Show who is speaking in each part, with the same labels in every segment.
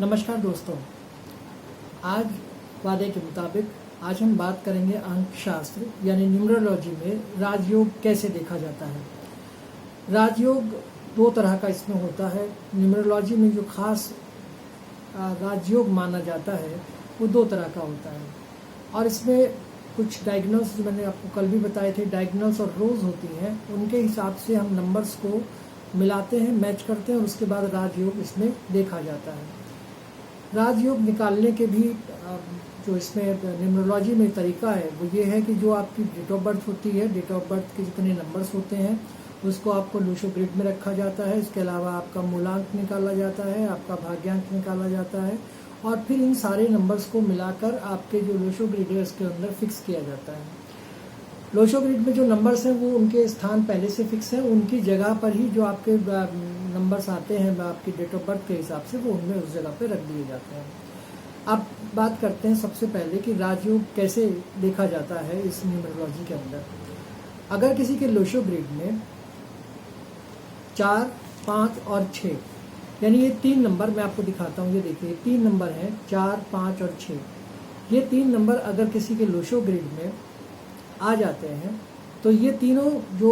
Speaker 1: नमस्कार दोस्तों, आज वादे के मुताबिक आज हम बात करेंगे अंक शास्त्र यानी न्यूमरोलॉजी में राजयोग कैसे देखा जाता है। राजयोग दो तरह का इसमें होता है। न्यूमरोलॉजी में जो खास राजयोग माना जाता है वो दो तरह का होता है और इसमें कुछ डायगोनल्स जो मैंने आपको कल भी बताए थे, डायगोनल्स और रोज होती हैं, उनके हिसाब से हम नंबर्स को मिलाते हैं, मैच करते हैं और उसके बाद राजयोग इसमें देखा जाता है। राजयोग निकालने के भी जो इसमें न्यूमरोलॉजी में तरीका है वो ये है कि जो आपकी डेट ऑफ बर्थ होती है, डेट ऑफ बर्थ के जितने नंबर्स होते हैं उसको आपको लूशो ग्रिड में रखा जाता है। इसके अलावा आपका मूलांक निकाला जाता है, आपका भाग्यांक निकाला जाता है और फिर इन सारे नंबर्स को मिलाकर आपके जो लूशो ग्रिड है उसके अंदर फिक्स किया जाता है। लूशो ग्रिड में जो नंबर्स हैं वो उनके स्थान पहले से फिक्स हैं, उनकी जगह पर ही जो आपके नंबर्स आते हैं आपकी डेट ऑफ बर्थ के हिसाब से वो उनमें उस जगह पे रख दिए जाते हैं। अब बात करते हैं सबसे पहले कि राजयोग कैसे देखा जाता है इस न्यूमरोलॉजी के अंदर। अगर किसी के लूशो ग्रिड में 4, 5 और 6 यानी ये 3 नंबर मैं आपको दिखाता हूँ, ये देखिए 3 नंबर हैं 4, 5 और 6। ये 3 नंबर अगर किसी के लूशो ग्रिड में आ जाते हैं तो ये तीनों जो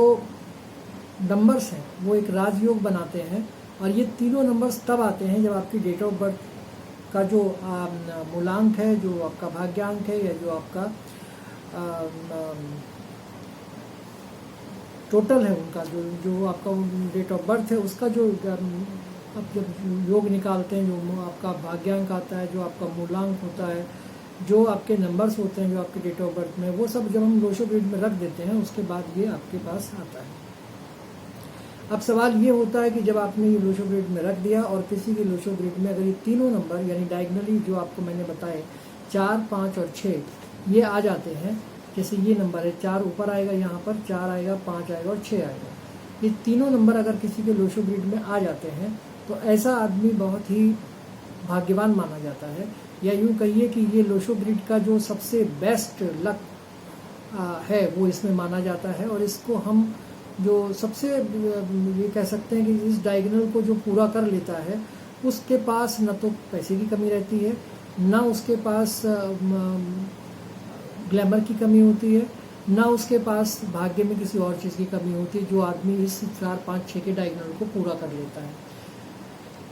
Speaker 1: नंबर्स हैं वो एक राजयोग बनाते हैं और ये तीनों नंबर्स तब आते हैं जब आपकी डेट ऑफ बर्थ का जो मूलांक है, जो आपका भाग्यांक है या जो आपका टोटल है उनका जो आपका डेट ऑफ बर्थ है उसका जो अब जब योग निकालते हैं, जो आपका भाग्यांक आता है, जो आपका मूलांक होता है, जो आपके नंबर्स होते हैं जो आपके डेट ऑफ बर्थ में, वो सब जब हम लूशो ग्रिड में रख देते हैं उसके बाद ये आपके पास आता है। अब सवाल ये होता है कि जब आपने ये लूशो ग्रिड में रख दिया और किसी के लूशो ग्रिड में अगर ये तीनों नंबर यानी डायगनली जो आपको मैंने बताए 4, 5 और 6 ये आ जाते हैं, जैसे ये नंबर है 4 ऊपर आएगा, यहाँ पर 4 आएगा, 5 आएगा और 6 आएगा, ये तीनों नंबर अगर किसी के लूशो ग्रिड में आ जाते हैं तो ऐसा आदमी बहुत ही भाग्यवान माना जाता है, या यूँ कहिए कि ये लूशो ग्रिड का जो सबसे बेस्ट लक है वो इसमें माना जाता है। और इसको हम जो सबसे ये कह सकते हैं कि इस डायगोनल को जो पूरा कर लेता है उसके पास न तो पैसे की कमी रहती है, ना उसके पास ग्लैमर की कमी होती है, ना उसके पास भाग्य में किसी और चीज़ की कमी होती है, जो आदमी इस 4, 5, 6 के डायगोनल को पूरा कर लेता है।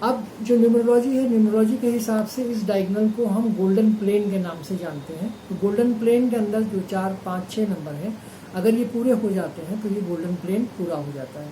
Speaker 1: अब जो न्यूमरोलॉजी है, न्यूमरोलॉजी के हिसाब से इस डायगोनल को हम गोल्डन प्लेन के नाम से जानते हैं। तो गोल्डन प्लेन के अंदर जो 4, 5, 6 नंबर हैं अगर ये पूरे हो जाते हैं तो ये गोल्डन प्लेन पूरा हो जाता है।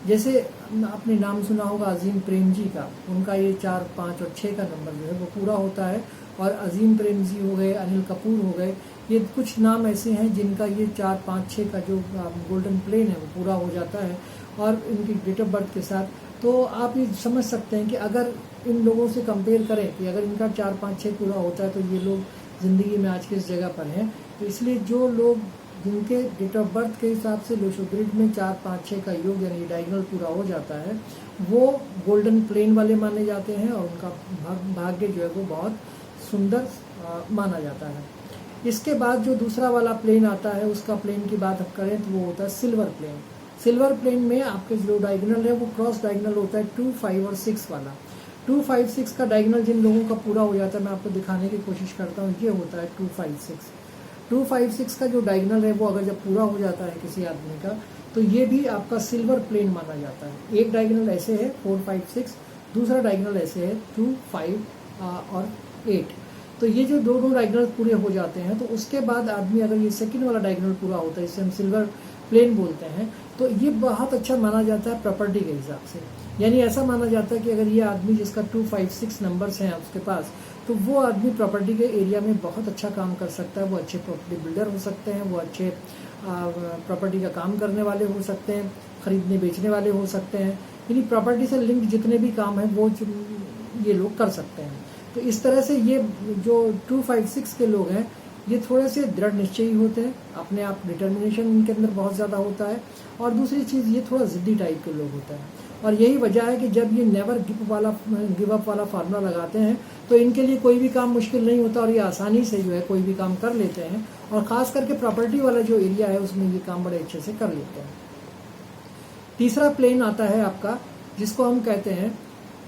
Speaker 1: जैसे आपने नाम सुना होगा अजीम प्रेम जी का, उनका ये 4, 5 और 6 का नंबर जो है वो पूरा होता है। और अजीम प्रेम जी हो गए, अनिल कपूर हो गए, ये कुछ नाम ऐसे हैं जिनका ये 4, 5, 6 का जो गोल्डन प्लेन है वो पूरा हो जाता है और इनकी डेट ऑफ बर्थ के साथ। तो आप ये समझ सकते हैं कि अगर इन लोगों से कंपेयर करें कि अगर इनका 4, 5, 6 पूरा होता है तो ये लोग ज़िंदगी में आज किस जगह पर हैं। तो इसलिए जो लोग जिनके डेट ऑफ बर्थ के हिसाब से लूशो ग्रिड में 4, 5, 6 का योग यानी डायगोनल पूरा हो जाता है वो गोल्डन प्लेन वाले माने जाते हैं और उनका भाग्य जो है वो बहुत सुंदर माना जाता है। इसके बाद जो दूसरा वाला प्लेन आता है उसका प्लेन की बात हम करें तो वो होता है सिल्वर प्लेन। सिल्वर प्लेन में आपके जो डायगोनल है वो क्रॉस डायगोनल होता है 2, 5 और 6 वाला। 2, 5, 6 का डायगोनल जिन लोगों का पूरा हो जाता है, मैं आपको दिखाने की कोशिश करता हूँ, ये होता है 2, 5, 6। 2, 5, 6 का जो डायगोनल है वो अगर जब पूरा हो जाता है किसी आदमी का तो ये भी आपका सिल्वर प्लेन माना जाता है। एक डायगोनल ऐसे है 4, 5, 6, दूसरा डायगोनल ऐसे है 2, 5 और 8। तो ये जो दोनों डायगोनल पूरे हो जाते हैं तो उसके बाद आदमी अगर ये सेकंड वाला डायगोनल पूरा होता है, इसे हम सिल्वर प्लेन बोलते हैं, तो ये बहुत अच्छा माना जाता है प्रॉपर्टी के हिसाब से। यानी ऐसा माना जाता है कि अगर ये आदमी जिसका 2, 5, 6 नंबर्स हैं उसके पास, तो वो आदमी प्रॉपर्टी के एरिया में बहुत अच्छा काम कर सकता है। वो अच्छे प्रॉपर्टी बिल्डर हो सकते हैं, वो अच्छे प्रॉपर्टी का काम करने वाले हो सकते हैं, खरीदने बेचने वाले हो सकते हैं, यानी प्रॉपर्टी से लिंक जितने भी काम हैं वो ये लोग कर सकते हैं। तो इस तरह से ये जो 2, 5, 6 के लोग हैं ये थोड़े से दृढ़ निश्चयी होते हैं, अपने आप डिटर्मिनेशन इनके अंदर बहुत ज़्यादा होता है। और दूसरी चीज़ ये थोड़ा ज़िद्दी टाइप के लोग होते हैं और यही वजह है कि जब ये नेवर गिव अप वाला फार्मूला लगाते हैं तो इनके लिए कोई भी काम मुश्किल नहीं होता और ये आसानी से जो है कोई भी काम कर लेते हैं और ख़ास करके प्रॉपर्टी वाला जो एरिया है उसमें ये काम बड़े अच्छे से कर लेते हैं। तीसरा प्लेन आता है आपका जिसको हम कहते हैं,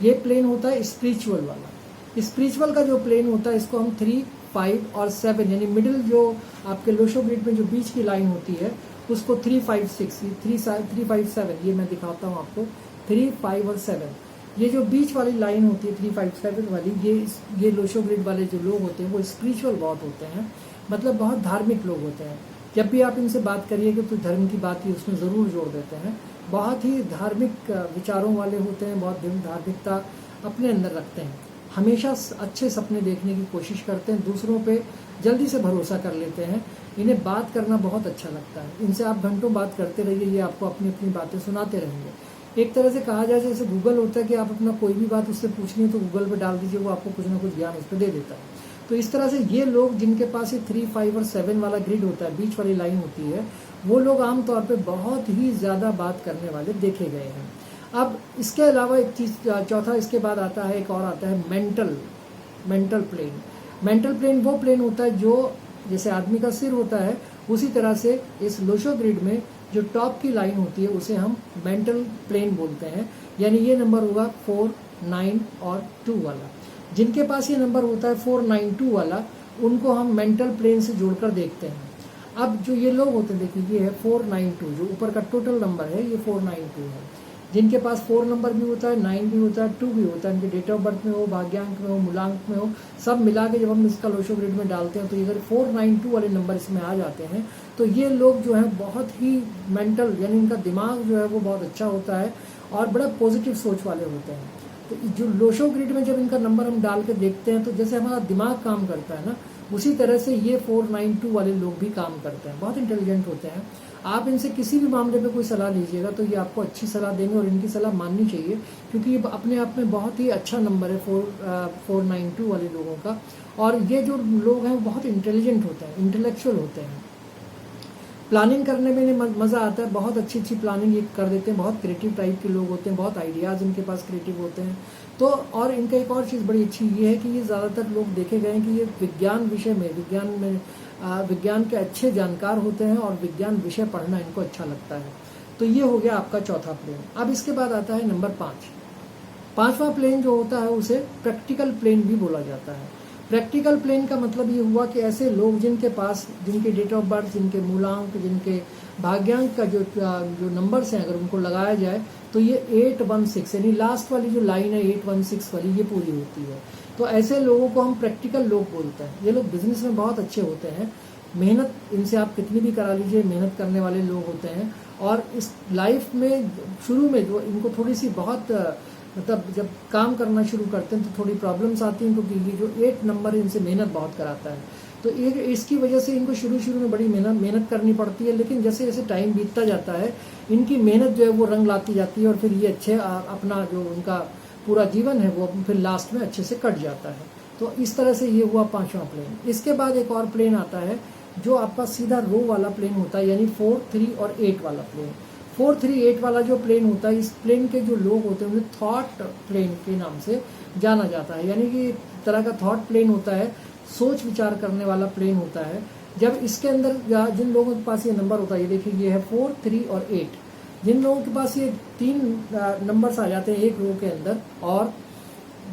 Speaker 1: ये प्लेन होता है स्पिरिचुअल वाला। स्पिरिचुअल का जो प्लेन होता है इसको हम 3, 5 और 7 यानी मिडिल जो आपके लोशो ग्रिड में जो बीच की लाइन होती है उसको 3, 5, 6, 3, 5, 7 ये मैं दिखाता हूँ आपको। 3, 5 और 7 ये जो बीच वाली लाइन होती है 3, 5, 7 वाली, ये लोशो ग्रिड वाले जो लोग होते हैं वो स्पिरिचुअल बहुत होते हैं, मतलब बहुत धार्मिक लोग होते हैं। जब भी आप इनसे बात करिएगा तो धर्म की बात ही उसमें ज़रूर जोड़ देते हैं। बहुत ही धार्मिक विचारों वाले होते हैं, बहुत धार्मिकता अपने अंदर रखते हैं, हमेशा अच्छे सपने देखने की कोशिश करते हैं, दूसरों पे जल्दी से भरोसा कर लेते हैं। इन्हें बात करना बहुत अच्छा लगता है, इनसे आप घंटों बात करते रहिए, ये आपको अपनी अपनी बातें सुनाते रहेंगे। एक तरह से कहा जाए जैसे गूगल होता है कि आप अपना कोई भी बात उससे पूछनी है तो गूगल पे डाल दीजिए, वो आपको कुछ ना कुछ ज्ञान उस पर दे देता है। तो इस तरह से ये लोग जिनके पास ये 3, 5 और 7 वाला ग्रिड होता है, बीच वाली लाइन होती है, वो लोग आमतौर पे बहुत ही ज़्यादा बात करने वाले देखे गए हैं। अब इसके अलावा एक चीज़, चौथा इसके बाद आता है, एक और आता है मेंटल प्लेन। मेंटल प्लेन वो प्लेन होता है जो जैसे आदमी का सिर होता है उसी तरह से इस लोशो ग्रिड में जो टॉप की लाइन होती है उसे हम मेंटल प्लेन बोलते हैं। यानी ये नंबर होगा 4, 9 और 2 वाला। जिनके पास ये नंबर होता है 4, 9, 2 वाला, उनको हम मेंटल प्लेन से जोड़कर देखते हैं। अब जो ये लोग होते हैं, देखिए ये है 4, 9, 2, जो ऊपर का टोटल नंबर है ये 4, 9, 2 है। जिनके पास 4 नंबर भी होता है, 9 भी होता है, 2 भी होता है, इनके डेट ऑफ बर्थ में हो, भाग्यांक में हो, मूलांक में हो, सब मिला के जब हम इसका लोशो ग्रिड में डालते हैं तो अगर 4, 9, 2 वाले नंबर इसमें आ जाते हैं तो ये लोग जो है बहुत ही मेंटल, यानी इनका दिमाग जो है वो बहुत अच्छा होता है और बड़ा पॉजिटिव सोच वाले होते हैं। तो जो लोशो ग्रिड में जब इनका नंबर हम डाल के देखते हैं तो जैसे हमारा दिमाग काम करता है ना, उसी तरह से ये 4, 9, 2 वाले लोग भी काम करते हैं, बहुत इंटेलिजेंट होते हैं। आप इनसे किसी भी मामले में कोई सलाह लीजिएगा तो ये आपको अच्छी सलाह देंगे और इनकी सलाह माननी चाहिए, क्योंकि ये अपने आप में बहुत ही अच्छा नंबर है 4, 9, 2 वाले लोगों का। और ये जो लोग हैं बहुत इंटेलिजेंट होते हैं, इंटेलेक्चुअल होते हैं, प्लानिंग करने में इन्हें मज़ा आता है, बहुत अच्छी अच्छी प्लानिंग ये कर देते हैं, बहुत क्रिएटिव टाइप के लोग होते हैं, बहुत आइडियाज़ इनके पास क्रिएटिव होते हैं। तो और इनका एक और चीज़ बड़ी अच्छी ये है कि ये ज़्यादातर लोग देखे गए हैं कि ये विज्ञान विषय में विज्ञान के अच्छे जानकार होते हैं और विज्ञान विषय पढ़ना इनको अच्छा लगता है। तो ये हो गया आपका चौथा प्लेन। अब इसके बाद आता है नंबर 5। 5वां प्लेन जो होता है उसे प्रैक्टिकल प्लेन भी बोला जाता है। प्रैक्टिकल प्लेन का मतलब ये हुआ कि ऐसे लोग जिनके पास, जिनके डेट ऑफ बर्थ, जिनके मूलांक, जिनके भाग्यांक का जो नंबर्स हैं अगर उनको लगाया जाए तो ये 816 यानी लास्ट वाली जो लाइन है 816 वाली, ये पूरी होती है। तो ऐसे लोगों को हम प्रैक्टिकल लोग बोलते हैं। ये लोग बिजनेस में बहुत अच्छे होते हैं, मेहनत इनसे आप कितनी भी करा लीजिए, मेहनत करने वाले लोग होते हैं। और इस लाइफ में शुरू में जो इनको थोड़ी सी बहुत मतलब जब काम करना शुरू करते हैं तो थोड़ी प्रॉब्लम्स आती हैं, क्योंकि ये जो 8 नंबर है इनसे मेहनत बहुत कराता है। तो इसकी वजह से इनको शुरू में बड़ी मेहनत करनी पड़ती है, लेकिन जैसे जैसे टाइम बीतता जाता है इनकी मेहनत जो है वो रंग लाती जाती है और फिर ये अच्छे अपना जो उनका पूरा जीवन है वो फिर लास्ट में अच्छे से कट जाता है। तो इस तरह से ये हुआ 5वां प्लेन। इसके बाद एक और प्लेन आता है जो आपका सीधा रो वाला प्लेन होता है, यानी 4, 3 और 8 वाला प्लेन। 4, 3, 8 वाला जो प्लेन होता है, इस प्लेन के जो लोग होते हैं उन्हें थॉट प्लेन के नाम से जाना जाता है। यानी कि तरह का थॉट प्लेन होता है, सोच विचार करने वाला प्लेन होता है। जब इसके अंदर जिन लोगों के पास ये नंबर होता है, ये देखिए ये है 4, 3 और 8, जिन लोगों के पास ये 3 नंबर्स आ जाते हैं एक रो के अंदर, और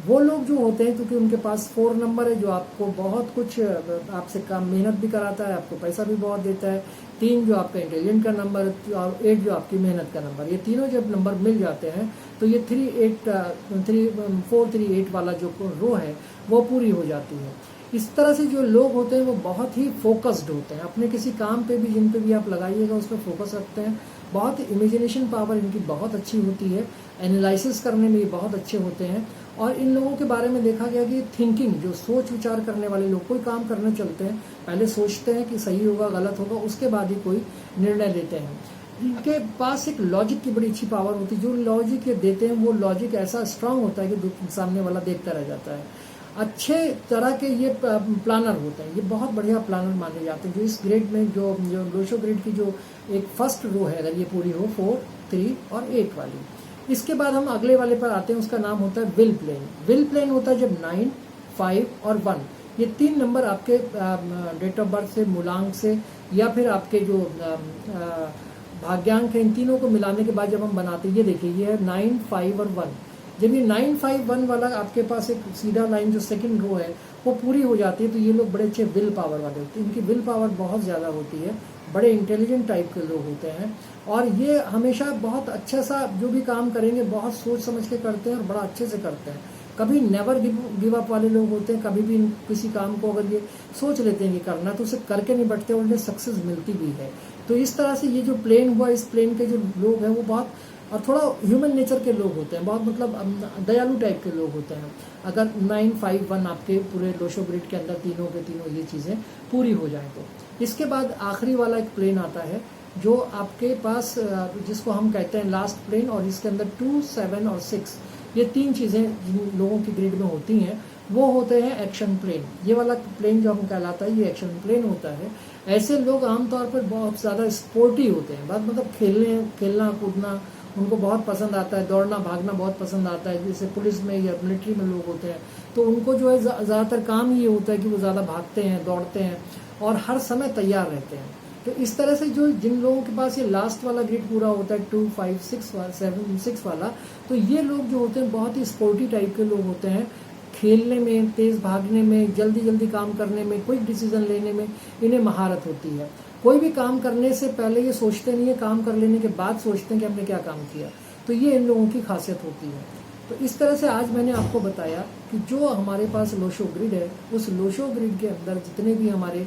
Speaker 1: वो लोग जो होते हैं क्योंकि उनके पास 4 नंबर है जो आपको बहुत कुछ आपसे काम मेहनत भी कराता है, आपको पैसा भी बहुत देता है। 3 जो आपका इंटेलिजेंट का नंबर और 8 जो आपकी मेहनत का नंबर, ये तीनों जब नंबर मिल जाते हैं तो ये 4, 3, 8 वाला जो रो है वो पूरी हो जाती है। इस तरह से जो लोग होते हैं वो बहुत ही फोकस्ड होते हैं, अपने किसी काम पे भी जिन पे भी आप लगाइएगा उस पर फोकस रखते हैं। बहुत इमेजिनेशन पावर इनकी बहुत अच्छी होती है, एनालिसिस करने में ये बहुत अच्छे होते हैं। और इन लोगों के बारे में देखा गया कि थिंकिंग, जो सोच विचार करने वाले लोग, कोई काम करने चलते हैं पहले सोचते हैं कि सही होगा गलत होगा, उसके बाद ही कोई निर्णय लेते हैं। इनके पास एक लॉजिक की बड़ी अच्छी पावर होती है, जो लॉजिक ये देते हैं वो लॉजिक ऐसा स्ट्रांग होता है कि सामने वाला देखता रह जाता है। अच्छे तरह के ये प्लानर होते हैं, ये बहुत बढ़िया प्लानर माने जाते हैं। जो इस ग्रेड में जो लोशो ग्रेड की जो एक फर्स्ट रो है अगर ये पूरी हो 4, 3 और 8 वाली, इसके बाद हम अगले वाले पर आते हैं, उसका नाम होता है विल प्लेन। विल प्लेन होता है जब 9, 5 और 1 ये 3 नंबर आपके डेट ऑफ बर्थ से, मूलांक से या फिर आपके जो भाग्यांक है, इन तीनों को मिलाने के बाद जब हम बनाते हैं, ये देखिए ये है 9, 5 और 1, जब ये 951 वाला आपके पास एक सीधा लाइन जो सेकंड रो है वो पूरी हो जाती है, तो ये लोग बड़े अच्छे विल पावर वाले होते हैं, इनकी विल पावर बहुत ज़्यादा होती है, बड़े इंटेलिजेंट टाइप के लोग होते हैं, और ये हमेशा बहुत अच्छा सा जो भी काम करेंगे बहुत सोच समझ के करते हैं और बड़ा अच्छे से करते हैं। कभी नेवर गिव अप वाले लोग होते हैं, कभी भी किसी काम को अगर ये सोच लेते हैं कि करना तो उसे करके नहीं बैठते और उन्हें सक्सेस मिलती भी है। तो इस तरह से ये जो प्लेन हुआ, इस प्लेन के जो लोग हैं वो बहुत और थोड़ा ह्यूमन नेचर के लोग होते हैं, बहुत मतलब दयालु टाइप के लोग होते हैं। अगर 951 आपके पूरे लोशो ग्रिड के अंदर तीनों के तीनों ये चीज़ें पूरी हो जाएं तो इसके बाद आखिरी वाला एक प्लेन आता है जो आपके पास जिसको हम कहते हैं लास्ट प्लेन, और इसके अंदर 2, 7 और 6 ये तीन चीज़ें जिन लोगों की ग्रिड में होती हैं वो होते हैं एक्शन प्लेन। ये वाला प्लेन जो हम कहलाता है ये एक्शन प्लेन होता है। ऐसे लोग आमतौर पर बहुत ज़्यादा स्पोर्टी होते हैं, बहुत मतलब खेलना कूदना उनको बहुत पसंद आता है, दौड़ना भागना बहुत पसंद आता है। जैसे पुलिस में या मिलिट्री में लोग होते हैं तो उनको जो है ज़्यादातर काम ये होता है कि वो ज़्यादा भागते हैं, दौड़ते हैं और हर समय तैयार रहते हैं। तो इस तरह से जो जिन लोगों के पास ये लास्ट वाला ग्रिड पूरा होता है 2, 5, 6 वाला, तो ये लोग जो होते हैं बहुत ही स्पोर्टी टाइप के लोग होते हैं। खेलने में, तेज भागने में, जल्दी जल्दी काम करने में, क्विक डिसीजन लेने में इन्हें महारत होती है। कोई भी काम करने से पहले ये सोचते नहीं है, काम कर लेने के बाद सोचते हैं कि हमने क्या काम किया। तो ये इन लोगों की खासियत होती है। तो इस तरह से आज मैंने आपको बताया कि जो हमारे पास लोशो ग्रिड है, उस लोशो ग्रिड के अंदर जितने भी हमारे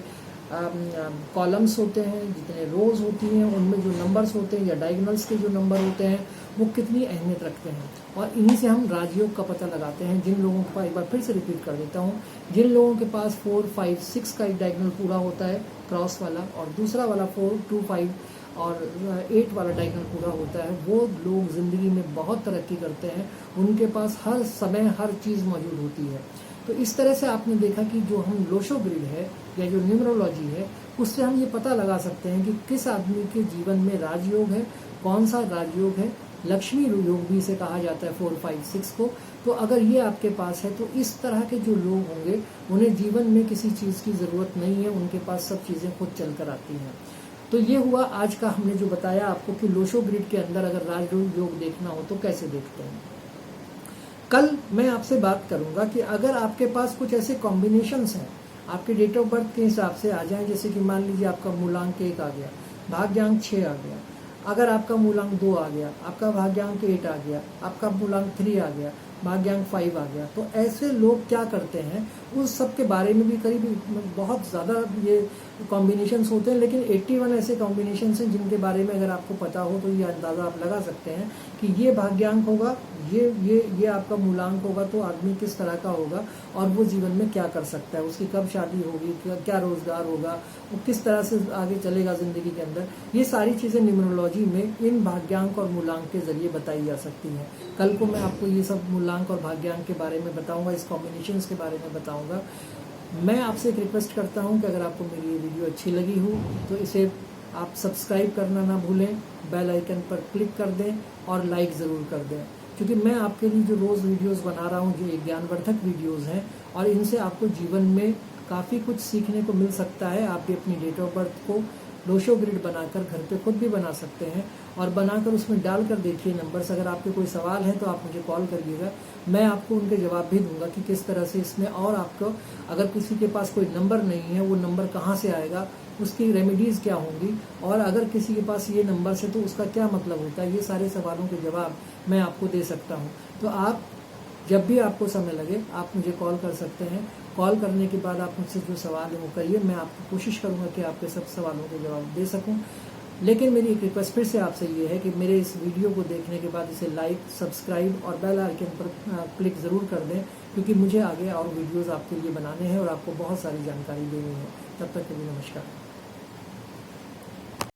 Speaker 1: कॉलम्स होते हैं, जितने रोज होती हैं, उनमें जो नंबर्स होते हैं या डायगोनल्स के जो नंबर होते हैं वो कितनी अहमियत रखते हैं, और इन्हीं से हम राजयोग का पता लगाते हैं। जिन लोगों के पास, एक बार फिर से रिपीट कर देता हूँ, जिन लोगों के पास 4, 5, 6 का एक डायगोनल पूरा होता है क्रॉस वाला, और दूसरा वाला 4, 2, 5 और 8 वाला डायगोनल पूरा होता है, वो लोग ज़िंदगी में बहुत तरक्की करते हैं। उनके पास हर समय हर चीज़ मौजूद होती है। तो इस तरह से आपने देखा कि जो हम लोशो ग्रिड है या जो न्यूमरोलॉजी है, उससे हम ये पता लगा सकते हैं कि किस आदमी के जीवन में राजयोग है, कौन सा राजयोग है। लक्ष्मी योग भी इसे कहा जाता है 4, 5, 6 को। तो अगर ये आपके पास है तो इस तरह के जो लोग होंगे उन्हें जीवन में किसी चीज़ की ज़रूरत नहीं है, उनके पास सब चीज़ें खुद चल कर आती हैं। तो ये हुआ आज का हमने जो बताया आपको कि लोशो ग्रिड के अंदर अगर राजयोग देखना हो तो कैसे देखते हैं। कल मैं आपसे बात करूंगा कि अगर आपके पास कुछ ऐसे कॉम्बिनेशंस हैं आपके डेट ऑफ बर्थ के हिसाब से आ जाएं, जैसे कि मान लीजिए आपका मूलांक 1 आ गया, भाग्यांक 6 आ गया, अगर आपका मूलांक 2 आ गया, आपका भाग्यांक 8 आ गया, आपका मूलांक 3 आ गया, भाग्यांक 5 आ गया, तो ऐसे लोग क्या करते हैं उस सब के बारे में भी करीब बहुत ज़्यादा ये कॉम्बिनेशंस होते हैं, लेकिन 81 ऐसे कॉम्बिनेशंस हैं जिनके बारे में अगर आपको पता हो तो ये अंदाज़ा आप लगा सकते हैं कि ये भाग्यांक होगा, ये आपका मूलांक होगा तो आदमी किस तरह का होगा और वो जीवन में क्या कर सकता है, उसकी कब शादी होगी, क्या रोजगार होगा, वो किस तरह से आगे चलेगा ज़िंदगी के अंदर। ये सारी चीज़ें न्यूमरोलॉजी में इन भाग्यांक और मूलांक के जरिए बताई जा सकती हैं। कल को मैं आपको ये सब मूलांक और भाग्यांक के बारे में बताऊँगा, इस कॉम्बिनेशंस के बारे में बताऊँगा। मैं आपसे एक रिक्वेस्ट करता हूँ कि अगर आपको मेरी ये वीडियो अच्छी लगी हो तो इसे आप सब्सक्राइब करना ना भूलें, बेल आइकन पर क्लिक कर दें और लाइक ज़रूर कर दें, क्योंकि मैं आपके लिए जो रोज़ वीडियोस बना रहा हूँ जो एक ज्ञानवर्धक वीडियोस हैं और इनसे आपको जीवन में काफ़ी कुछ सीखने को मिल सकता है। आप भी अपनी डेट ऑफ बर्थ को लोशो ग्रिड बनाकर घर पे खुद भी बना सकते हैं और बनाकर उसमें डालकर देखिए नंबर्स। अगर आपके कोई सवाल है तो आप मुझे कॉल करिएगा, मैं आपको उनके जवाब भी दूंगा कि किस तरह से इसमें, और आपको अगर किसी के पास कोई नंबर नहीं है वो नंबर कहाँ से आएगा, उसकी रेमेडीज़ क्या होंगी, और अगर किसी के पास ये नंबर है तो उसका क्या मतलब होता है, ये सारे सवालों के जवाब मैं आपको दे सकता हूँ। तो आप जब भी आपको समय लगे आप मुझे कॉल कर सकते हैं। कॉल करने के बाद आप मुझसे जो सवाल है वो करिए, मैं आपको कोशिश करूँगा कि आपके सब सवालों के जवाब दे सकूँ। लेकिन मेरी एक रिक्वेस्ट फिर से आपसे ये है कि मेरे इस वीडियो को देखने के बाद इसे लाइक, सब्सक्राइब और बेल आइकन पर क्लिक ज़रूर कर दें, क्योंकि मुझे आगे और वीडियोज़ आपके लिए बनाने हैं और आपको बहुत सारी जानकारी देनी है। तब तक के लिए नमस्कार।